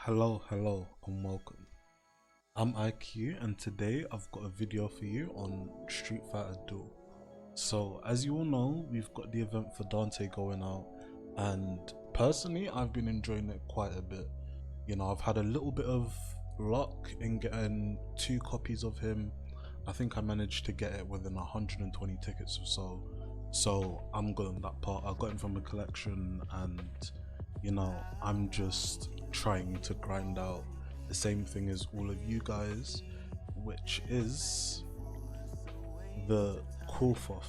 Hello, and welcome. I'm IQ, and today I've got a video for you on Street Fighter Duel. So, as you all know, we've got the event for Dante going out, and personally, I've been enjoying it quite a bit. I've had a little bit of luck in getting 2 copies of him. I think I managed to get it within 120 tickets or so. So, I'm good on that part. I got him from a collection, and I'm just trying to grind out the same thing as all of you guys, which is the Kurfoff.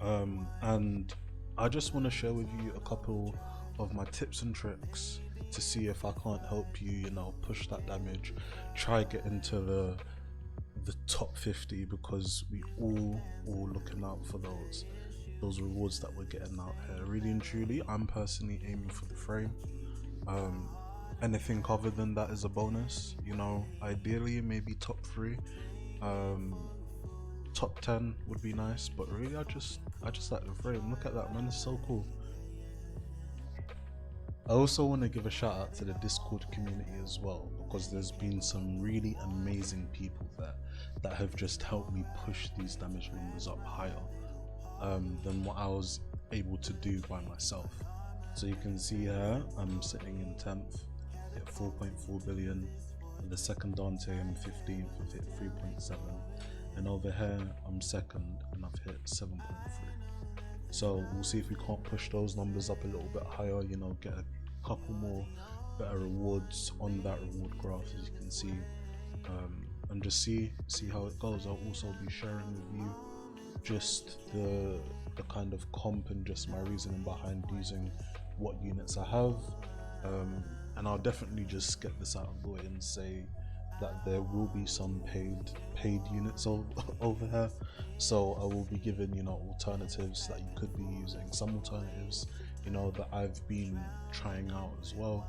And I just want to share with you a couple of my tips and tricks to see if I can't help you, push that damage, try get into the top 50, because we all looking out for those rewards that we're getting out here. Really and truly, I'm personally aiming for the frame. Anything other than that is a bonus. Ideally maybe top 3, top 10 would be nice, but really I just like the frame. Look at that, man, it's so cool. I also want to give a shout out to the Discord community as well, because there's been some really amazing people there that have just helped me push these damage numbers up higher than what I was able to do by myself. So you can see here I'm sitting in 10th at 4.4 billion, and the second Dante I'm 15th, I've hit 3.7, and over here I'm second and I've hit 7.3. So we'll see if we can't push those numbers up a little bit higher, get a couple more better rewards on that reward graph, as you can see, and just see how it goes. I'll also be sharing with you just the kind of comp and just my reasoning behind using what units I have, and I'll definitely just get this out of the way and say that there will be some paid units over here. So I will be giving alternatives that you could be using, some alternatives that I've been trying out as well,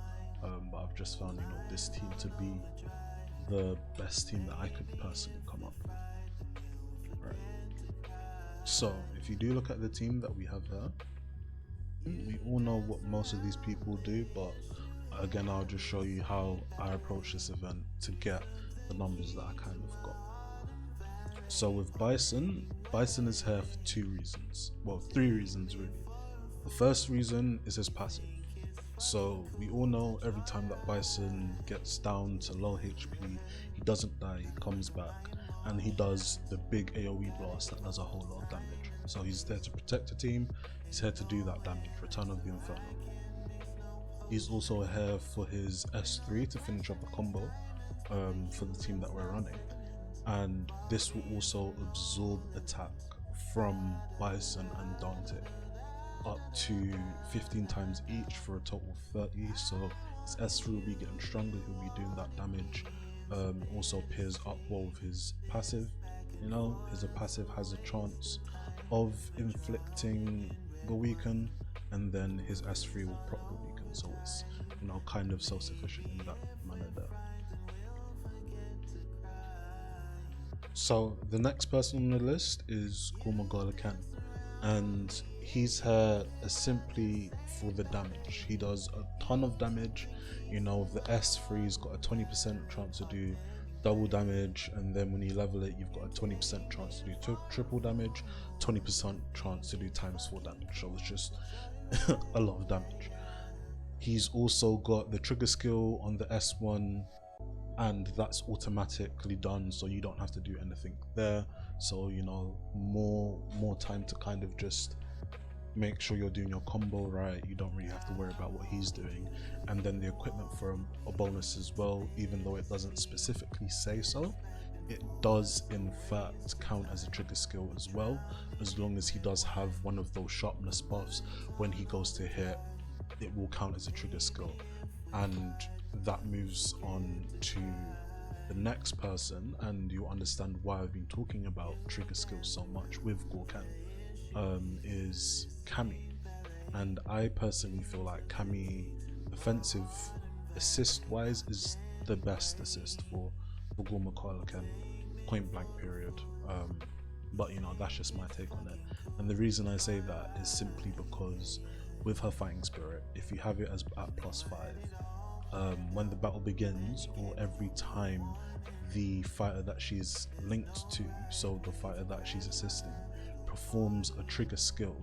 but I've just found this team to be the best team that I could personally come up with. Right, so if you do look at the team that we have here, we all know what most of these people do, but again I'll just show you how I approach this event to get the numbers that I kind of got. So with Bison is here for 2 reasons, well 3 reasons really. The first reason is his passive. So we all know every time that Bison gets down to low HP, he doesn't die, he comes back, and he does the big AoE blast that does a whole lot of damage. So he's there to protect the team, he's here to do that damage, Return of the Inferno. He's also here for his S3 to finish up a combo for the team that we're running, and this will also absorb attack from Bison and Dante up to 15 times each for a total of 30. So his S3 will be getting stronger, he'll be doing that damage. Also pairs up well with his passive. His passive has a chance of inflicting the weaken, and then his S3 will proc the weaken, so it's kind of self-sufficient in that manner there. So the next person on the list is Gurmagala Ken, and he's here simply for the damage. He does a ton of damage. The S3 has got a 20% chance to do double damage, and then when you level it you've got a 20% chance to do triple damage, 20% chance to do ×4 damage, so it's just a lot of damage. He's also got the trigger skill on the S1, and that's automatically done, so you don't have to do anything there. So more time to kind of just make sure you're doing your combo right. You don't really have to worry about what he's doing. And then the equipment for a bonus as well, even though it doesn't specifically say so, it does in fact count as a trigger skill as well, as long as he does have one of those sharpness buffs. When he goes to hit, it will count as a trigger skill, and that moves on to the next person, and you understand why I've been talking about trigger skills so much with Gorkan. Is Cammy, and I personally feel like Cammy, offensive assist wise, is the best assist for Gurmagala Ken, point blank period. But that's just my take on it, and the reason I say that is simply because with her fighting spirit, if you have it as at +5, when the battle begins, or every time the fighter that she's linked to, so the fighter that she's assisting, performs a trigger skill,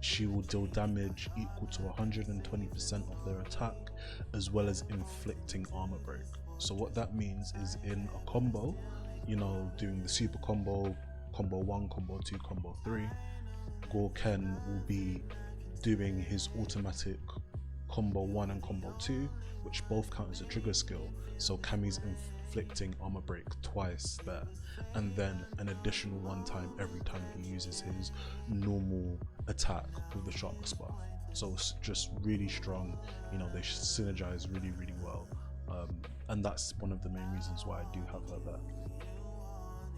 she will deal damage equal to 120% of their attack, as well as inflicting armor break. So what that means is, in a combo, you know, doing the super combo, combo 1, combo 2, combo 3, Gorken will be doing his automatic combo 1 and combo 2, which both count as a trigger skill, so Kami's inflicting armor break twice there, and then an additional 1 time every time he uses his normal attack with the sharpness buff. So it's just really strong, you know, they synergize really well, and that's one of the main reasons why I do have her there.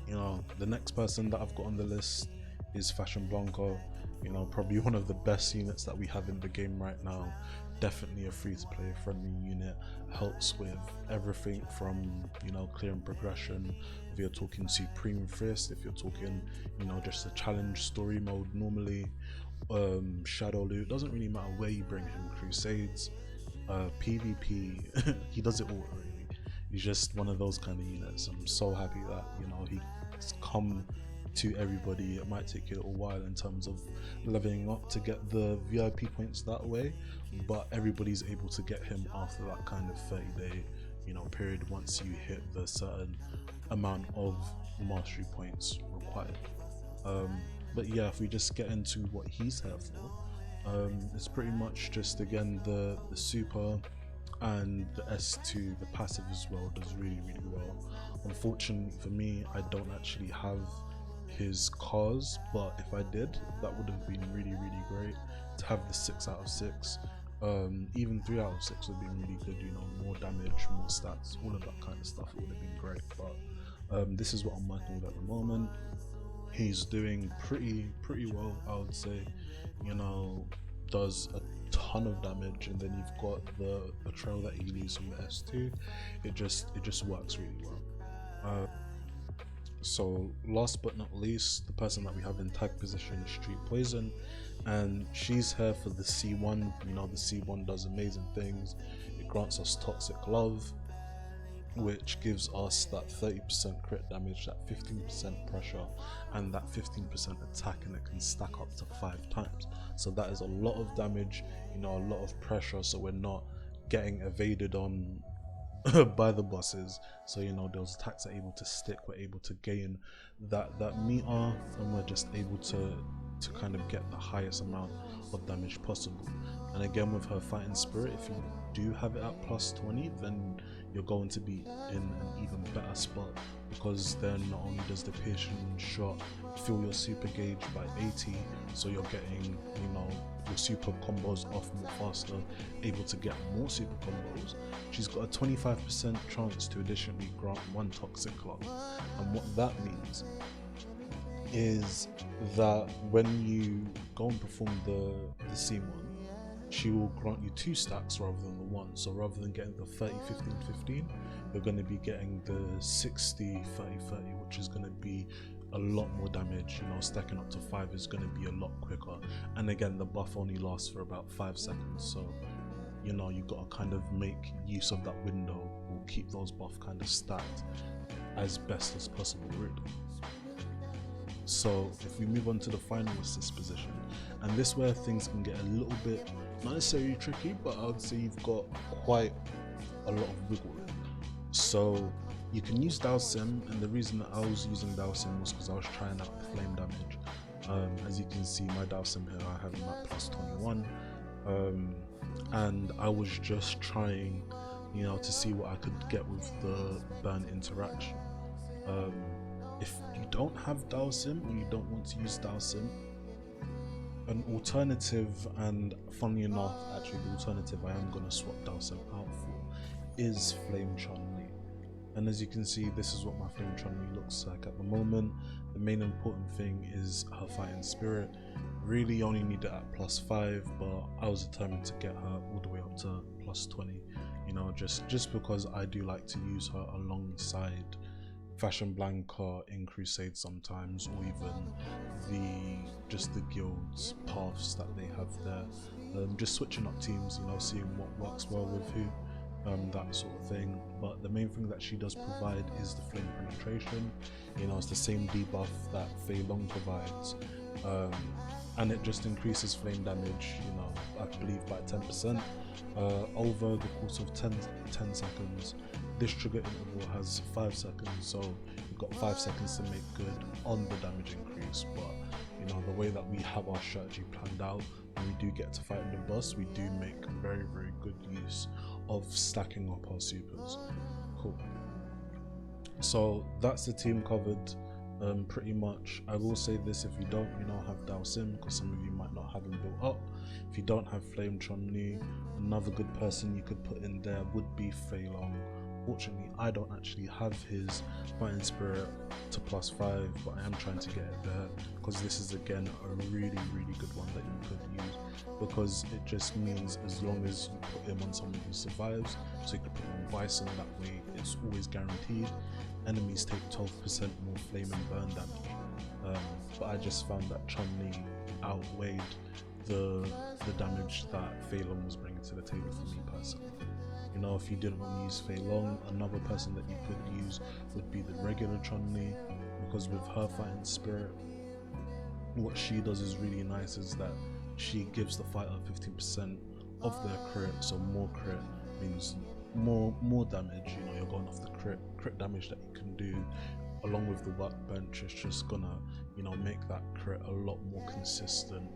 You know, the next person that I've got on the list is Fashion Blanca. You know, probably one of the best units that we have in the game right now. Definitely a free to play friendly unit, helps with everything from, you know, clearing progression, if you're talking Supreme Fist, if you're talking, you know, just a challenge story mode normally, Shadow Loot, doesn't really matter where you bring him, Crusades, PvP, he does it all really. He's just one of those kind of units. I'm so happy that, you know, he's come to everybody. It might take you a little while in terms of leveling up to get the VIP points that way, but everybody's able to get him after that kind of 30-day, you know, period, once you hit the certain amount of mastery points required. But yeah, if we just get into what he's here for, it's pretty much just, again, the super and the S2, the passive as well, does really well. Unfortunately for me, I don't actually have his cars, but if I did, that would have been really great to have the 6 out of 6. Even 3 out of 6 would be really good, you know, more damage, more stats, all of that kind of stuff. It would have been great, but this is what I'm working with at the moment. He's doing pretty well, I would say. You know, does a ton of damage, and then you've got the trail that he leaves from the S2. It just works really well. So last but not least, the person that we have in tag position is Street Poison, and she's here for the C1. You know, the C1 does amazing things. It grants us Toxic Love, which gives us that 30% crit damage, that 15% pressure, and that 15% attack, and it can stack up to 5 times. So that is a lot of damage, you know, a lot of pressure, so we're not getting evaded on by the bosses. So, you know, those attacks are able to stick, we're able to gain that meter, and we're just able to kind of get the highest amount of damage possible. And again, with her fighting spirit, if you do have it at plus 20, then you're going to be in an even better spot, because then not only does the piercing shot fill your super gauge by 80, so you're getting, you know, your super combos off more faster, able to get more super combos. She's got a 25% chance to additionally grant 1 Toxic Love, and what that means is that when you go and perform the C1, she will grant you 2 stacks rather than the 1. So rather than getting the 30, 15, 15, you're going to be getting the 60, 30, 30, which is going to be a lot more damage. You know, stacking up to 5 is going to be a lot quicker. And again, the buff only lasts for about 5 seconds. So, you know, you've got to kind of make use of that window, or keep those buff kind of stacked as best as possible, really. So if we move on to the final assist position, and this where things can get a little bit, not necessarily tricky, but I would say you've got quite a lot of wiggle room. So you can use Dhalsim, and the reason that I was using Dhalsim was because I was trying out the flame damage. As you can see, my Dhalsim here, I have him at plus 21, and I was just trying, you know, to see what I could get with the burn interaction. If you don't have Dhalsim, or you don't want to use Dhalsim, an alternative, and funnily enough, actually the alternative I am going to swap Dhalsim out for, is Flame Chun-Li. And as you can see, this is what my Flame Chun-Li looks like at the moment. The main important thing is her fighting spirit. Really only need it at plus 5, but I was determined to get her all the way up to plus 20, you know, just because I do like to use her alongside Fashion Blanca in Crusade sometimes, or even the guilds paths that they have there. Just switching up teams, you know, seeing what works well with who. that sort of thing. But the main thing that she does provide is the flame penetration. You know, it's the same debuff that Fei Long provides, and it just increases flame damage, you know, I believe by 10% over the course of 10 seconds. This trigger interval has 5 seconds, so you've got 5 seconds to make good on the damage increase. But you know, the way that we have our strategy planned out, when we do get to fighting the boss, we do make very good use of stacking up our supers. Cool. So that's the team covered pretty much. I will say this: if you don't, you know, have Dao Sim, because some of you might not have him built up. If you don't have Flame Chun Li, another good person you could put in there would be Fei Long. Fortunately, I don't actually have his Fighting Spirit to +5, but I am trying to get it there, because this is again a really good one that you could use, because it just means as long as you put him on someone who survives, so you could put him on Bison, that way it's always guaranteed. Enemies take 12% more flame and burn damage, but I just found that Chun-Li outweighed the damage that Fei Long was bringing to the table for me personally. You know, if you didn't want to use Fei Long, another person that you could use would be the regular Chun-Li, because with her Fighting Spirit, what she does is really nice, is that she gives the fighter 15% of their crit, so more crit means more damage. You know, you're going off the crit damage that you can do, along with the workbench. It's just gonna, you know, make that crit a lot more consistent,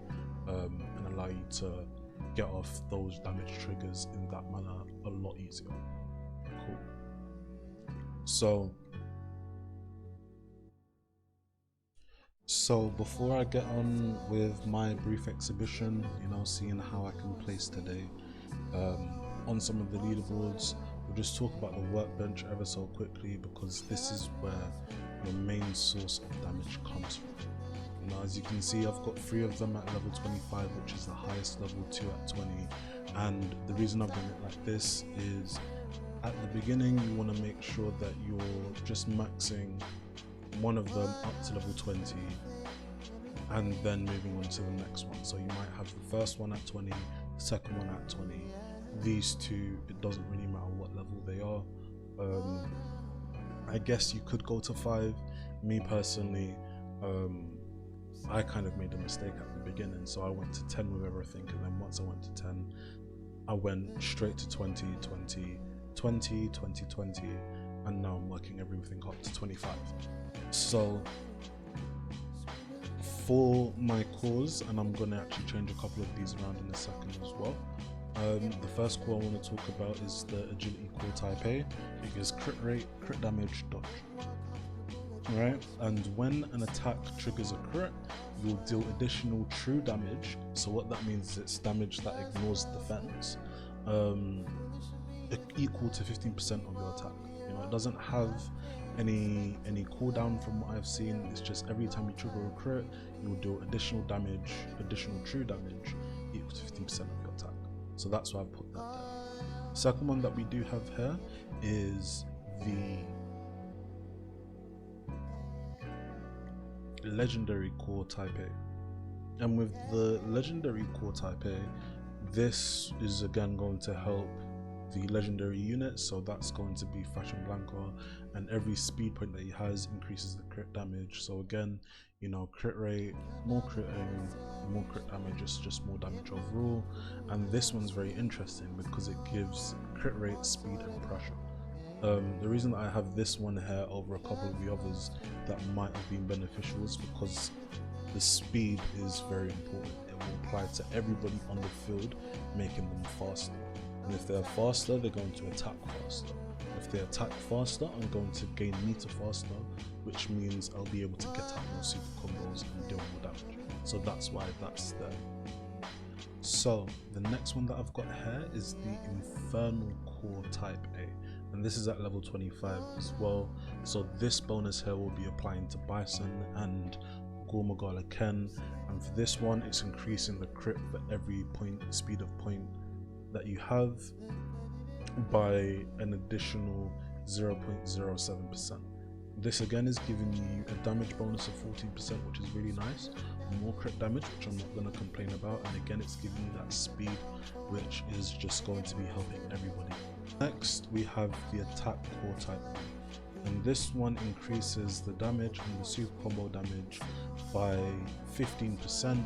and allow you to get off those damage triggers in that manner a lot easier. Cool. So before I get on with my brief exhibition, you know, seeing how I can place today on some of the leaderboards, we'll just talk about the workbench ever so quickly, because this is where your main source of damage comes from. You know, as you can see, I've got 3 of them at level 25, which is the highest, level 2 at 20, and the reason I've done it like this is, at the beginning you want to make sure that you're just maxing one of them up to level 20 and then moving on to the next one. So you might have the first one at 20, the second one at 20. These two, it doesn't really matter what level they are. I guess you could go to 5. Me personally, I kind of made a mistake at the beginning, so I went to 10 with everything, and then once I went to 10, I went straight to 20, 20, 20, 20, 20, and now I'm working everything up to 25. So for my cores, and I'm going to actually change a couple of these around in a second as well, the first core I want to talk about is the Agility Core Type A. It gives crit rate, crit damage, dodge. Right, and when an attack triggers a crit, you'll deal additional true damage. So what that means is it's damage that ignores defense, equal to 15% of your attack. You know, it doesn't have any cooldown from what I've seen. It's just every time you trigger a crit, you'll do additional damage, additional true damage, equal to 15% of your attack. So that's why I put that there. Second one that we do have here is the Legendary Core Type A. And with the Legendary Core Type A, this is again going to help the legendary unit, so that's going to be Fashion Blanca, and every speed point that he has increases the crit damage. So again, you know, crit rate, more critting, more crit damage, just more damage overall. And this one's very interesting because it gives crit rate, speed, and pressure. The reason that I have this one here over a couple of the others that might have been beneficial is because the speed is very important. It will apply to everybody on the field, making them faster. And if they're faster, they're going to attack faster. If they attack faster, I'm going to gain meter faster, which means I'll be able to get out more super combos and deal more damage. So that's why that's there. So the next one that I've got here is the Infernal Core Type A. And this is at level 25 as well. So this bonus here will be applying to Bison and Gormagala Ken. And for this one, it's increasing the crit for every speed of point that you have by an additional 0.07%. This again is giving you a damage bonus of 14%, which is really nice. More crit damage, which I'm not going to complain about, and again it's giving you that speed, which is just going to be helping everybody. Next we have the attack core type, and this one increases the damage and the super combo damage by 15%.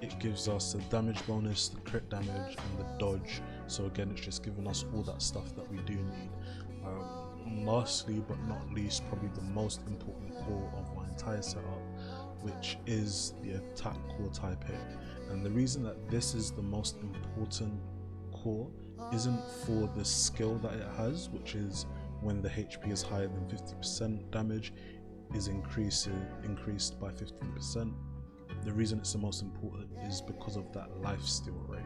It gives us the damage bonus, the crit damage, and the dodge. So again, it's just giving us all that stuff that we do need. Lastly but not least, probably the most important core of my entire setup, which is the attack core type hit. And the reason that this is the most important core isn't for the skill that it has, which is when the HP is higher than 50%, damage is increased by 15%. The reason it's the most important is because of that lifesteal rate.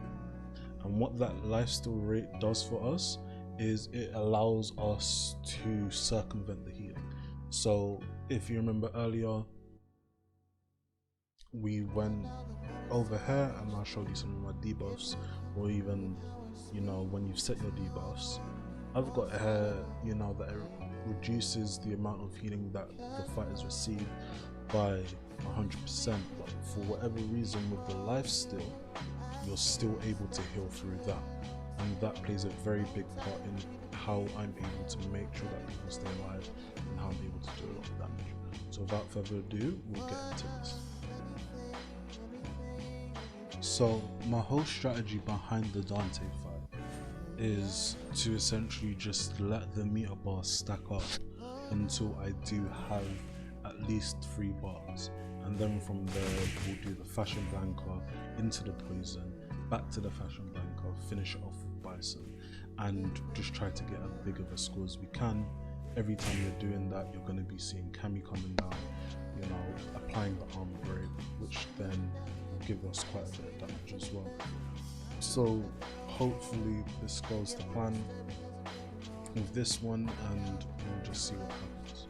And what that lifesteal rate does for us is it allows us to circumvent the healing. So if you remember earlier, we went over here and I showed you some of my debuffs, or even, you know, when you've set your debuffs, I've got here, you know, that it reduces the amount of healing that the fighters receive by 100%, but for whatever reason with the lifesteal, you're still able to heal through that, and that plays a very big part in how I'm able to make sure that people stay alive and how I'm able to do a lot of damage. So without further ado, we'll get into this. So my whole strategy behind the Dante fight is to essentially just let the meter bar stack up until I do have at least 3 bars, and then from there we'll do the Fashion Blanca into the poison, back to the Fashion Blanca, finish it off with Bison, and just try to get as big of a score as we can. Every time you're doing that, you're going to be seeing Cammy coming down, you know, applying the armor break, which then will give us quite a bit of damage as well. So hopefully this goes to plan with this one, and we'll just see what happens.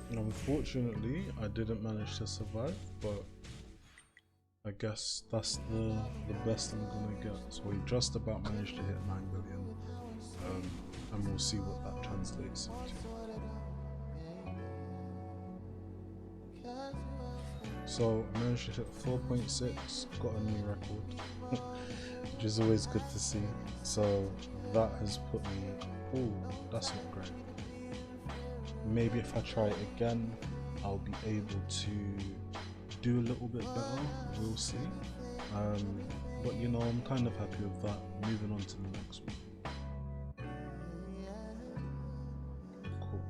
Unfortunately, I didn't manage to survive, but I guess that's the best I'm gonna get. So we just about managed to hit 9 billion, and we'll see what that translates into. So I managed to hit 4.6, got a new record, which is always good to see. So that has put me, oh, that's not great. Maybe if I try it again, I'll be able to do a little bit better, we'll see. But you know, I'm kind of happy with that. Moving on to the next one. Cool.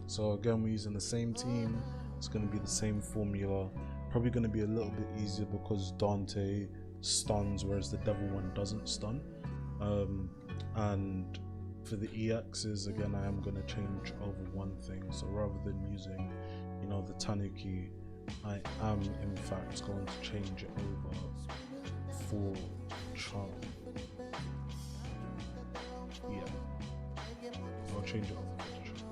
So again, we're using the same team. It's going to be the same formula. Probably going to be a little bit easier because Dante stuns, whereas the Devil one doesn't stun. And for the EXs, again, I am going to change over one thing. So rather than using, you know, the Tanuki, I am in fact going to change it over for Charm. Yeah, I'll change it over for Charm.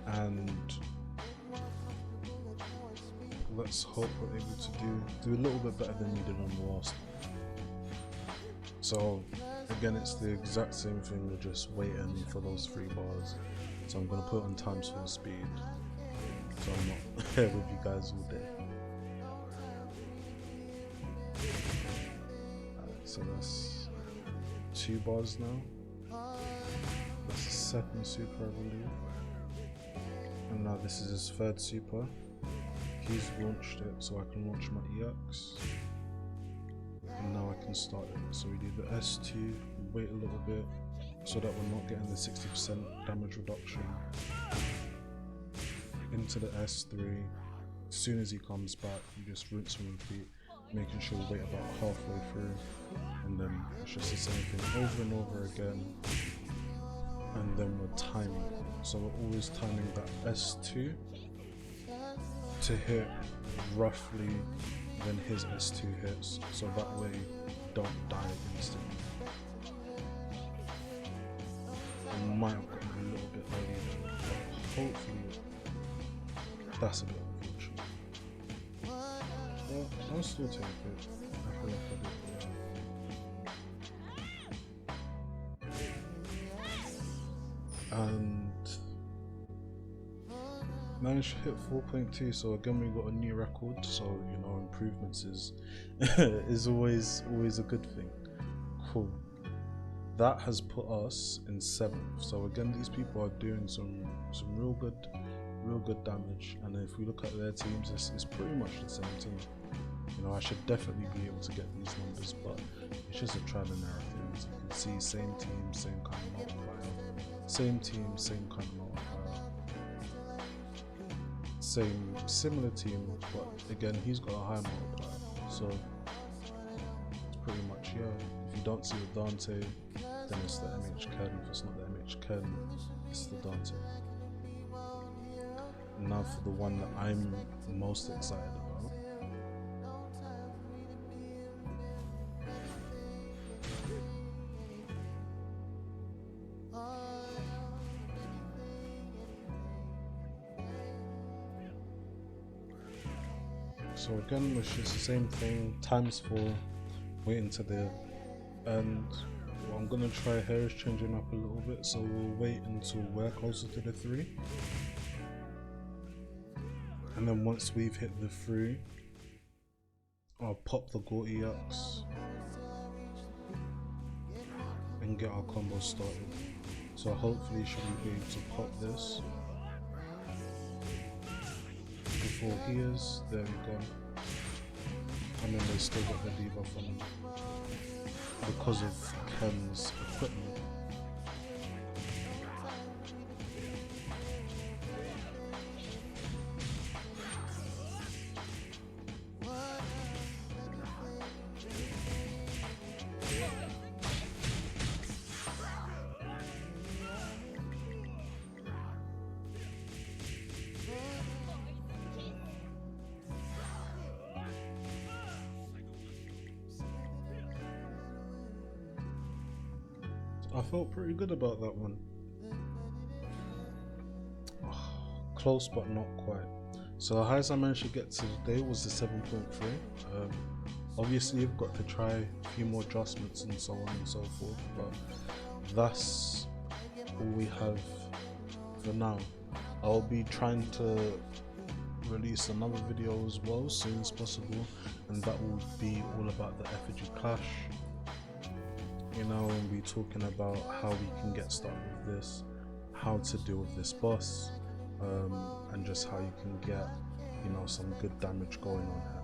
And let's hope we're able to do a little bit better than we did on the last one. So again, it's the exact same thing, we're just waiting for those 3 bars. So I'm going to put on times full speed, so I'm not here with you guys all day. Alright, so that's 2 bars now. That's the second super, I believe. And now this is his 3rd super. He's launched it, so I can launch my EX. And now I can start it. So we do the S2, wait a little bit so that we're not getting the 60% damage reduction. into the S3. As soon as he comes back, you just rinse and repeat, making sure you wait about halfway through, and then it's just the same thing over and over again. And then we're timing it. So we're always timing that S2 to hit roughly when his S2 hits, so that way you don't die instantly. I might have gotten a little bit early there, but hopefully that's a bit unfortunate. Well, I'll still take it. I feel like I did well. And managed to hit 4.2, so again we got a new record, so you know, improvements is is always a good thing. Cool. That has put us in 7th. So again, these people are doing some real good damage, and if we look at their teams, it's pretty much the same team. You know, I should definitely be able to get these numbers, but it's just a trial and error thing. As you can see, same team, same kind of multiplier, same team, same kind of multiplier, similar team, but again, he's got a high multiplier, so it's pretty much, yeah. If you don't see the Dante, then it's the MH Ken. If it's not the MH Ken, it's the Dante. And now for the one that I'm most excited about. So again, it's just the same thing, times 4, waiting to the end. What I'm gonna try here is changing up a little bit, so we'll wait until we're closer to the 3. And then once we've hit the 3, I'll pop the Gorty Axe and get our combo started. So hopefully should we be able to pop this before he is. There we go. And then they still got the debuff on him because of Ken's equipment. I felt pretty good about that one. Close but not quite. So the highest I managed to get today was the 7.3. Obviously you've got to try a few more adjustments and so on and so forth, but that's all we have for now. I'll be trying to release another video as well as soon as possible, and that will be all about the effigy clash. You know, and be talking about how we can get started with this, how to deal with this boss, and just how you can get, you know, some good damage going on here.